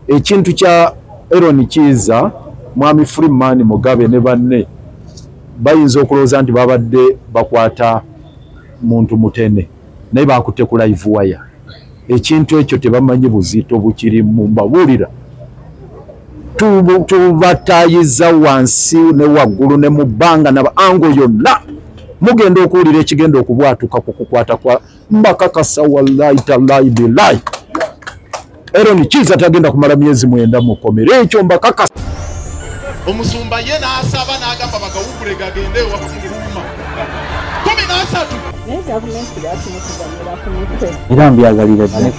ekintu kya Aaron Kiiza mwami Freeman Mugabe ne banne bayinza okulowooza nti babadde bakwata muntu mutene naye bakutte ku live wire. Ekintu ekyo tebamanyi buzito bukiri mu mbabuulira. Tubatayiza wansi ne waggulu ne mu bbanga na ango yonna mugenda okuwulira ekigenda okubwatuka ku kukwata kwa mbakakasa wallahi tallahi billahi. Aaron Kiiza tagenda kumala myezi 9 mu kkomera ekyo mbakakasa. Omusumba ye n'asaba n'agamba bagawugule gagende wakufunguluma 13 era mbyagalira ddala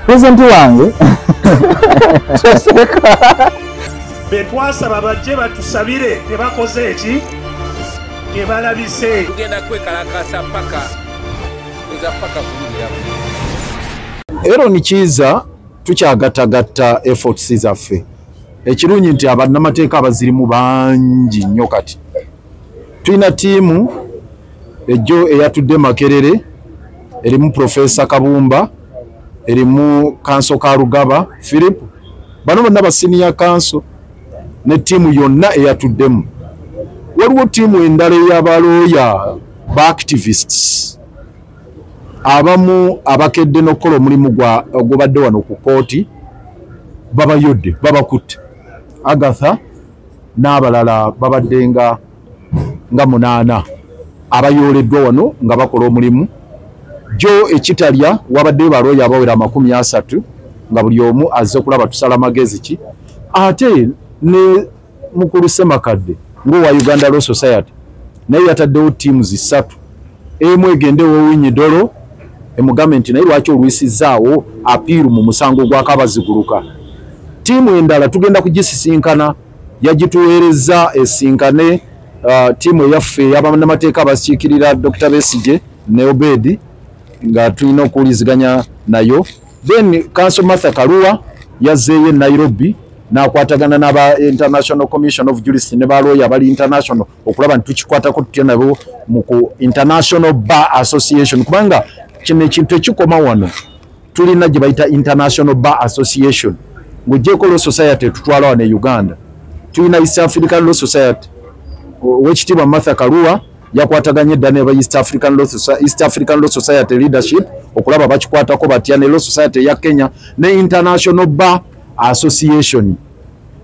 pulezidenti wange betwasaba bajje batusabire tebakoze eki tebalabise tugenda kwekalakasa paka Aaron Kiiza tukyagattagatta efforts zaffe. Ekirungi nti abannamateeka abazirimu bangi nnyo kati. Tulina ttiimu ejjo eyatudde Makerere, erimu Profesa Kabumba, erimu Kanso Karugaba, Philip, bano bonna ba senior council ne ttiimu yonna eyatuddemu. Waliwo ttiimu endala ey'abalooya ba activists. Abamu abakedde n'okukola omulimu ogubadde wano ku kooti babayodde babakutte. Agatha n'abalala babadde nga 8 abayooleddwa wano nga bakola omulimu. Jo ekitalya wabadde balooya abawera 30 nga buli omu azze kulaba tusala magezi ki. Ate ne mukulu Semakadde ng'owa Uganda Law Society naye yataddewo ttiimu 3. Emu egendewo Winyidolo emugambe nti naye lwaki olwisizaawo apiiru mu musango gwa Kabaziguluka. Tiimu endala tugenda kugisisinkana yagituweereza esinkane tiimu eyaffe ey'abannamateeka abakiikirira Dr. Besigye ne Obedi nga tulina okuwuliziganya nayo. Then Council Martha Karua yazzeeyo Nairobi n'akwatagana n'aba International Commission of Jurists ne balooya abali international okulaba nti tukikwatako tutya nabo mu ku International Bar Association kubanga kino ekintu ekikoma wano tulina gye bayita International Bar Association. Ng'ogyeko Law Society tutwala wano e Uganda tulina East African Law Society. Wekitiibwa Martha Karua yakwataganye edda ne East African Law Society leadership okulaba bakikwatako batya ne Law Society ya Kenya ne International Bar Association.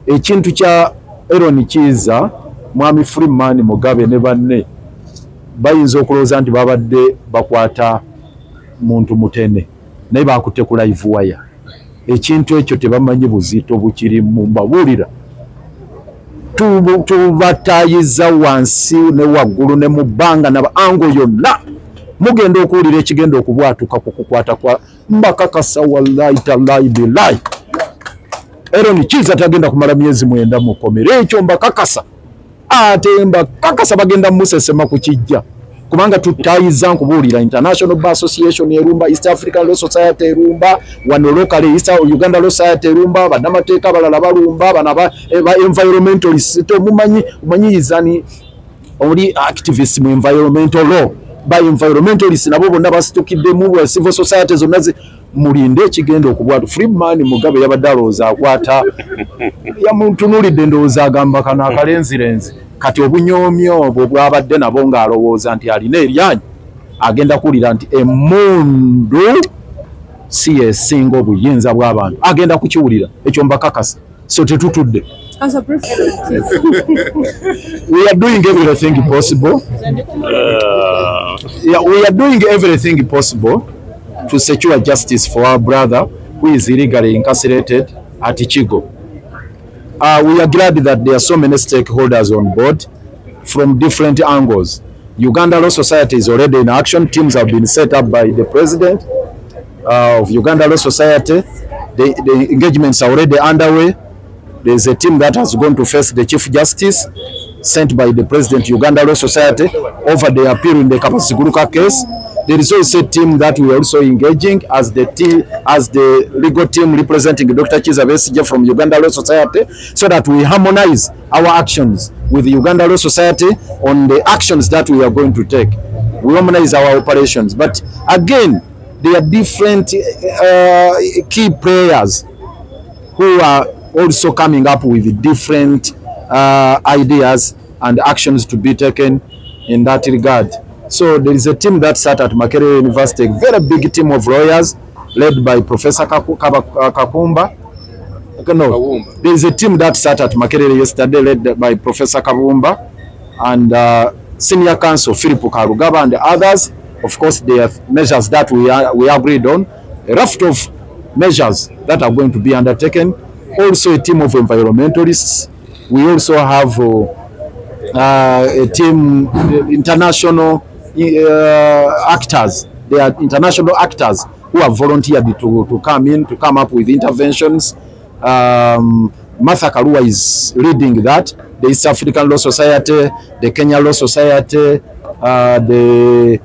Ekintu kya Aaron Kiiza mwami Freeman Mugabe ne banne bayinza okulowooza nti babadde bakwata muntu mutene naye bakutte ku live wire. Ekintu ekyo tebamanyi buzito bukiri mu mbabuulira. Tubatayiza wansi ne waggulu ne mu bbanga na ango yonna mugenda okuwulira ekigenda okubwatuka ku kukwata kwa mbakakasa wallahi tallahi billahi. Aaron Kiiza tagenda kumala myezi 9 mu kkomera ekyo mbakakasa. Ate mbakakasa bagenda musesema ku kijja kubanga tutayiza nkubuulira International Bar Association erumba, East African Law Society erumba, wano locally East Uganda Law Society erumba, bannamateeka balala balumba, bana ba environmentalists umanyizani oli activists mu environmental law by environmentalists nabo bonna basitukidde mu civil society zonna mulinde ekigenda okubwatu. Freeman Mugabe yabadde alowooza akwata yamuntunulidde ndowooza agamba kana akalenzirenzi kati obunyomyo obwo bwabadde nabo ng'alowooza nti alina eryanyi agenda kuwulira nti emmundu si yesinga obuyinza bw'abantu agenda kukiwulira ekyo mbakakasa. So tetutudde. We are doing everything possible. We are doing everything possible to secure justice for our brother who is illegally incarcerated at Chigo. We are glad that there are so many stakeholders on board from different angles. Uganda Law Society is already in action. Teams have been set up by the president of Uganda Law Society. The engagements are already underway. There is a team that has gone to face the Chief Justice sent by the President Uganda Law Society over the appeal in the Kapasiguruka case. There is also a team that we are also engaging as the legal team representing Dr. Kiiza Besigye from Uganda Law Society, so that we harmonize our actions with the Uganda Law Society on the actions that we are going to take. We harmonize our operations. But again, there are different key players who are also coming up with different ideas and actions to be taken in that regard. So there is a team that sat at Makerere University, a very big team of lawyers led by Professor Kakumba. No, there is a team that sat at Makerere yesterday led by Professor Kabumba and Senior Counsel Philip Karugaba and others. Of course, there are measures that we agreed on, a raft of measures that are going to be undertaken. Also a team of environmentalists. We also have a team, international actors. They are international actors who have volunteered to come up with interventions. Martha Karua is leading that. The East African Law Society, the Kenya Law Society, the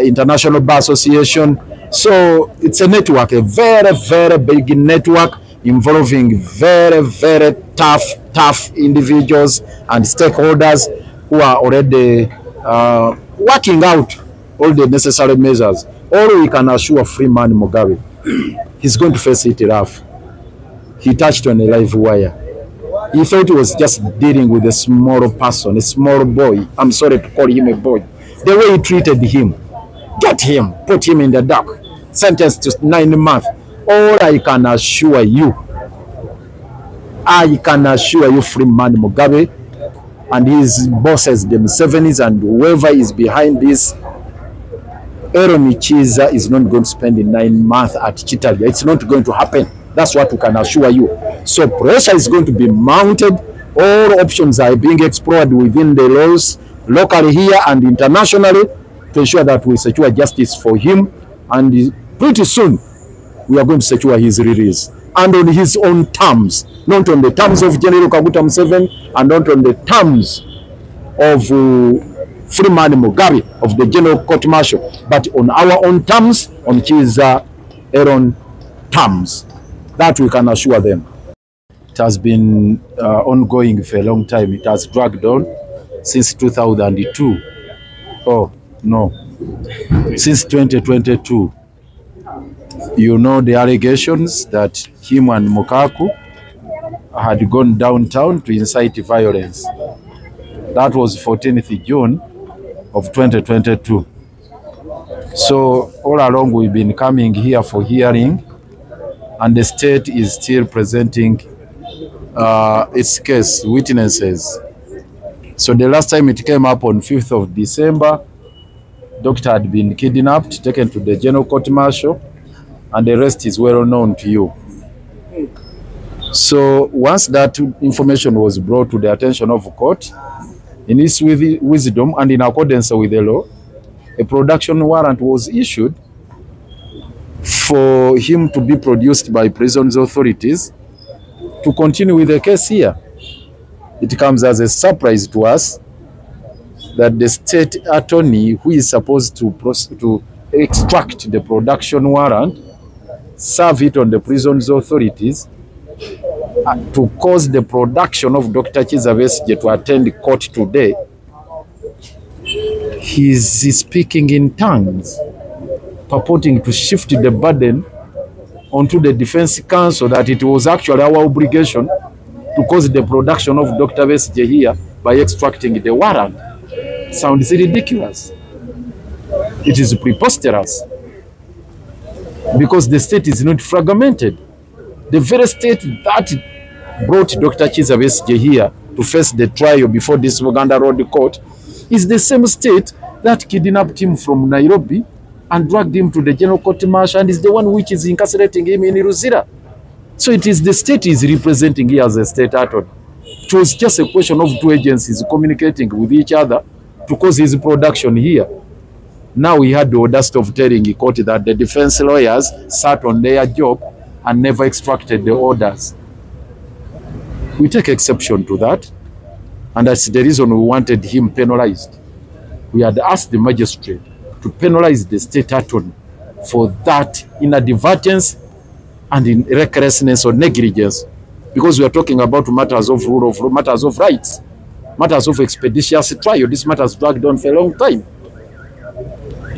International Bar Association. So it's a network, a very, very big network involving very, very tough individuals and stakeholders who are already working out all the necessary measures. All we can assure Freeman Mugabe, he's going to face it rough. He touched on a live wire. He thought he was just dealing with a small person, a small boy. I'm sorry to call him a boy. The way he treated him, get him, put him in the dock, sentenced to 9 months. All I can assure you, Freeman Mugabe and his bosses, the Musevenis and whoever is behind this, Aaron Chiza is not going to spend 9 months at Chitalia. It's not going to happen. That's what we can assure you. So pressure is going to be mounted. All options are being explored within the laws, locally here and internationally, to ensure that we secure justice for him. And pretty soon, we are going to secure his release. And on his own terms, not on the terms of General Kaguta Museveni, and not on the terms of Freeman Mugabe of the General Court Martial, but on our own terms, on Chiza Aaron terms. That we can assure them. It has been ongoing for a long time. It has dragged on since 2002. Oh, no. Since 2022. You know the allegations that him and Mukaku had gone downtown to incite violence. That was 14th June of 2022. So all along we've been coming here for hearing, and the state is still presenting its case, witnesses. So the last time it came up on 5th of December, doctor had been kidnapped, taken to the General Court Martial, and the rest is well known to you. So once that information was brought to the attention of court, in its wisdom and in accordance with the law, a production warrant was issued for him to be produced by prisons authorities to continue with the case here. It comes as a surprise to us that the state attorney who is supposed to extract the production warrant, serve it on the prisons authorities, to cause the production of Dr. Kizza Besigye to attend court today. He is speaking in tongues, purporting to shift the burden onto the defense counsel that it was actually our obligation to cause the production of Dr. Besigye here by extracting the warrant. Sounds ridiculous. It is preposterous because the state is not fragmented. The very state that brought Dr. Kizza Besigye here to face the trial before this Uganda Road Court is the same state that kidnapped him from Nairobi and dragged him to the General Court Martial, and is the one which is incarcerating him in Ruzira. So it is the state is representing here as a state attorney. It was just a question of two agencies communicating with each other to cause his production here. Now we had the audacity of telling the court that the defense lawyers sat on their job and never extracted the orders. We take exception to that, and that's the reason we wanted him penalized. We had asked the magistrate to penalize the state attorney for that inadvertence and in recklessness or negligence, because we are talking about matters of rule of law, matters of rights, matters of expeditious trial. This matter has dragged on for a long time.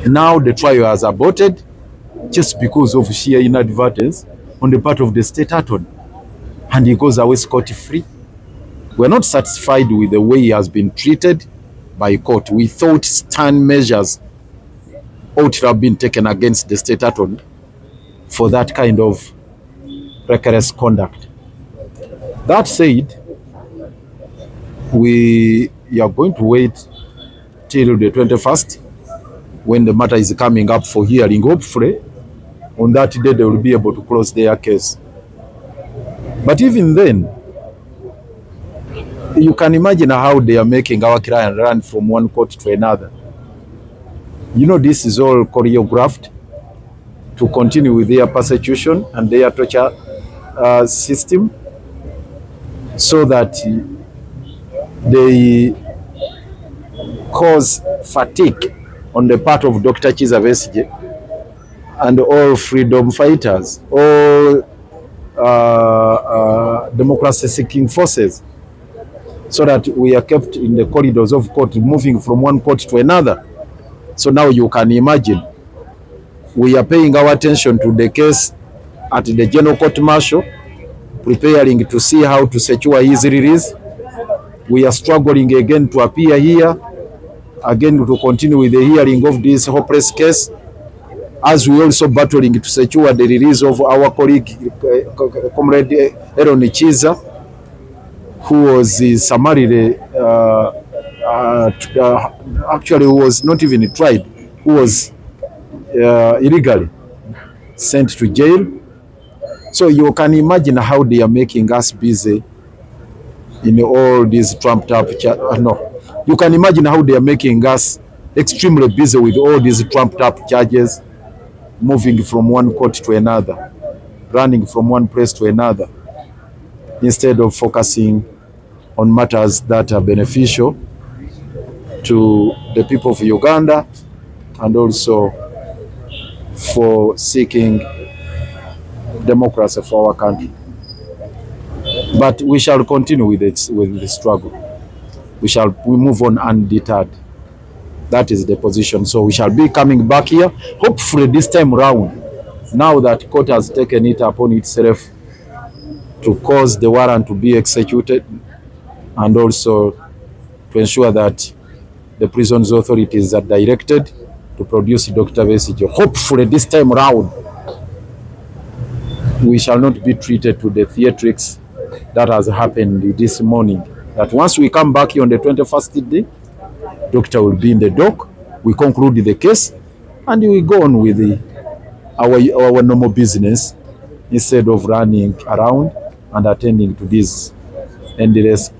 Now the trial has aborted just because of sheer inadvertence on the part of the state attorney. and he goes away scot-free. We're not satisfied with the way he has been treated by court. We thought stern measures ought to have been taken against the state attorney for that kind of reckless conduct. That said, we are going to wait till the 21st when the matter is coming up for hearing. Hopefully, on that day, they will be able to close their case. But even then, you can imagine how they are making our client run from one court to another. You know, this is all choreographed to continue with their persecution and their torture system, so that they cause fatigue on the part of Dr. Kizza Besigye and all freedom fighters, all democracy-seeking forces, so that we are kept in the corridors of court, moving from one court to another. So now you can imagine, we are paying our attention to the case at the General Court Martial, preparing to see how to secure his release. We are struggling again to appear here, again to continue with the hearing of this hopeless case, as we also battling to secure the release of our colleague, Comrade Aaron Kizza, who was summarily, actually who was not even tried, who was illegally sent to jail. So you can imagine how they are making us busy in all these trumped up, you can imagine how they are making us extremely busy with all these trumped up charges, moving from one court to another, running from one place to another, instead of focusing on matters that are beneficial to the people of Uganda and also for seeking democracy for our country. But we shall continue with it, with the struggle. We move on undeterred. That is the position. So we shall be coming back here, hopefully this time round, now that court has taken it upon itself to cause the warrant to be executed, and also to ensure that the prisons authorities are directed to produce Dr. Besigye. Hopefully this time round, we shall not be treated to the theatrics that has happened this morning. That once we come back here on the 21st day, doctor will be in the dock, we conclude the case, and we go on with our normal business, instead of running around and attending to these endless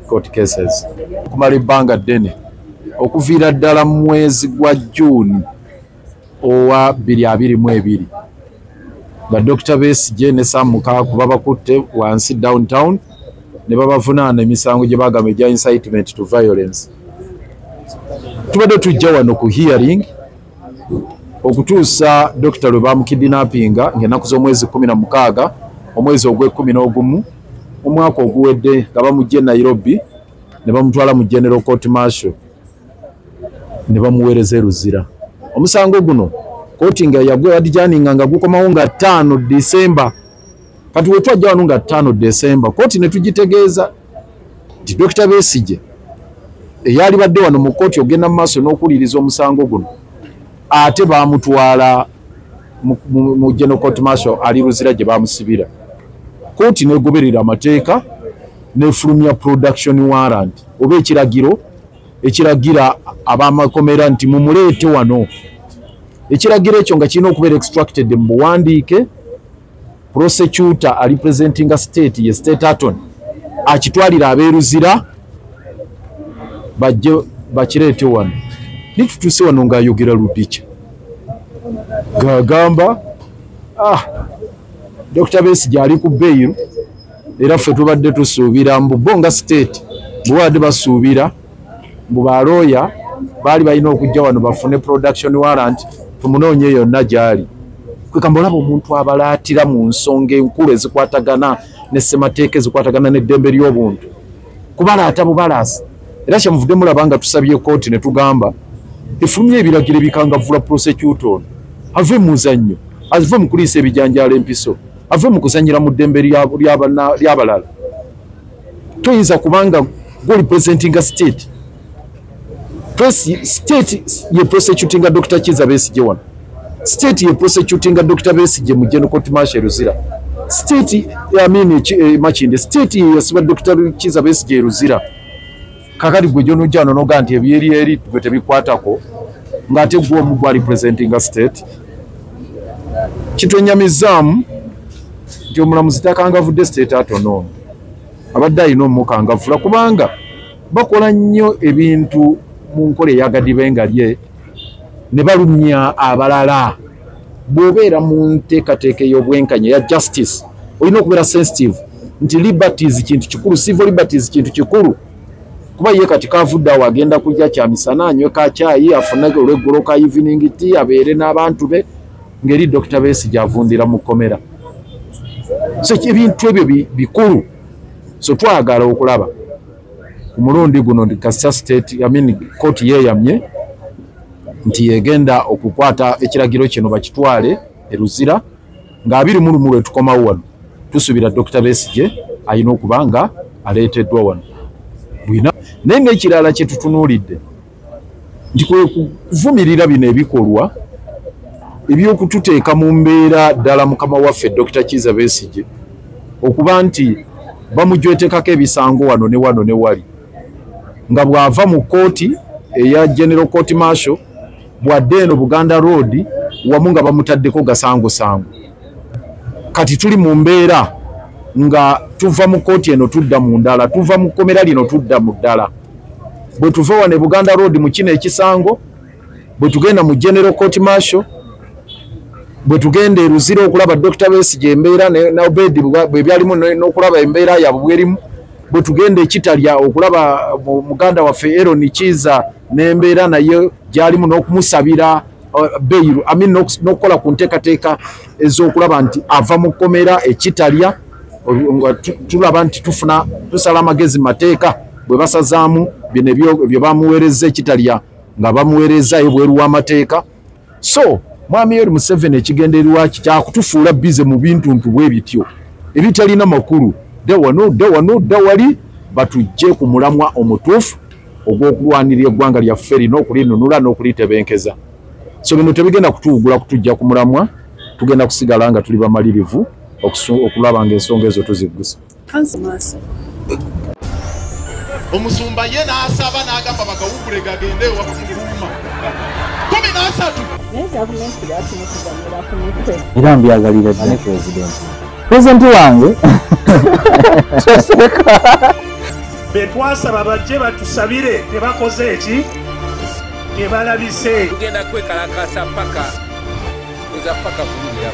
court cases. Kumali banga dene okuvira ddala mwezi gwa June owa 2022 ba Dr. Besigye ne Samuka kuba bakutte wansi downtown ne babavunaana emisango gye bagamba gya incitement to violence. Tubadde tujja wano ku hearing okutuusa Dr. lwe bamukidnappinga ng'ennaku z'omwezi 16 omwezi ogw'e11 omwaka oguwedde nga bamugye Nairobi ne bamutwala mu General Court Martial ne bamuweereza Luzira. Omusango guno kooti nga yagwe adjaninga nga gukomawo nga 5 December. Kati we twajja wano nga 5 December kooti ne tugitegeeza nti Dr. Besigye eyali badde wano mu kooti ogenda mu maaso n'okuliriza omusango guno ate baamutwala mu General Court Martial ali Luzira gye baamusibira. Kooti negoberera amateeka nefulumya production warrant oba ekiragira abamakomera nti mumuleete wano. Ekiragiro ekyo nga kirina okubeera extracted mu buwandiike, prosecutor ali presenting a state ye state attorney akitwalira abeeruzira bajje bakireete wano. Nitutuuse wano ng'ayogera Ludicha gagamba Dr. Besigye ali ku bail, era ffe tubadde tusuubira mbu bonga state bwabadde basuubira mbu balooya baali balina okujja wano bafune production warrant tumunoonye yonna gy'ali. Kwekamba olaba omuntu abalaatira mu nsonga enkulu ezikwatagana ne ssemateeka ezikwatagana n'eddembe ly'obuntu kubalaata bubalaasi. Era kyemuvudde mulaba nga tusabye kooti ne tugamba efulumye ebiragiro ebikangavvula prosecutor ave mu muzannyo, ave mu kuliisa ebijanjaalo empiso, ave mu kusanyira mu ddembe ly'abalala. Toyinza kubanga go representing a state. State ye prosecuting Dr. Kizza Besigye wano. State ye prosecuting Dr. Besigye mu General Court Martial Luzira. State Machinde. State ye yasiba Dr. Kizza Besigye Luzira. Kakati gwe jono jano noga nti ebyeri twe tebikwatako ngate gwo mu gwa representing a state. Kitwenyamizamu nti omulamuzi takangavudde state atono. Abadde alina omukangavula kubanga bakola nnyo ebintu mu nkola eyagadibenga lye ne balumya abalala. Bw'obeera mu nteekateeka ey'obwenkanya ya justice olina okubeera sensitive nti liberties kintu kikulu, civil liberties kintu kikulu. Kuba ye kati kavudde awo agenda kulya kya misana anywe ka caayi afunage olweggulo ka evening tea abeere n'abantu be ngeri Dr. Besigye avundira mu kkomera. So ebintu ebyo bikulu. So twagala okulaba ku mulundi guno Kasita State court yeeyamye nti yegenda okukwata ekiragiro kino bakitwale e Luzira nga 23 tukomawo wano. Tusubira Dr. Besigye alina okuba nga aleeteddwa wano. Naye n'ekirala kye tutunuulidde nti kwe kuvumirira bino ebikolwa ebyokututeeka mu mbeera ddala mukama waffe Dr. Kizza Besigye okuba nti bamujwetekako ebisango wano ne wano ne wali nga bw'ava mu kooti eya General Court Martial bwadde eno Buganda Road wamu nga bamutaddeko gasango-sango. Kati tuli mu mbeera nga tuva mu kooti eno tudda mu ndala, tuva mu kkomera lino tudda mu ddala. Bwe tuva wano Buganda Road mu kino ekisango, bwe tugenda mu General Court Martial, bwe tugenda e Luzira okulaba Dr. Besigye embeera ne Obedi bwe byalimu n'okulaba embeera yaabwe bwerimu, bwe tugenda e Kitalya okulaba muganda waffe Aaron Kizza n'embeera naye gyalimu n'okumusabira beiru n'okukola ku nteekateeka ez'okulaba nti ava mu kkomera e Kitalya tulaba nti tusala amagezi mateeka bwe basazaamu bino ebyo bamuweereza e Kitalya nga bamuweereza ebweru w'amateeka. So Mwami Yoweri Museveni ekigendererwa kyakutufuula bize mu bintu bwe bityo ebitalina makulu dda wali batujje ku mulamwa omutuufu ogw'okulwanirira eggwanga lyaffe lino okulinunula n'okulitebenkeza. So bino tebigenda kutuwugula kutujja ku mulamwa, tugenda kusigala nga tuli bamalirivu okulaba ng'ensonga ezo tuziggusa. Omusumba ye n'asaba n'agamba bagawugule gagende wafunguluma 13 era mbyagalira ddala pulezidenti wange be twasaba bajje batusabire tebakoze eki tebalabise tugenda kwekalakasa paka bulira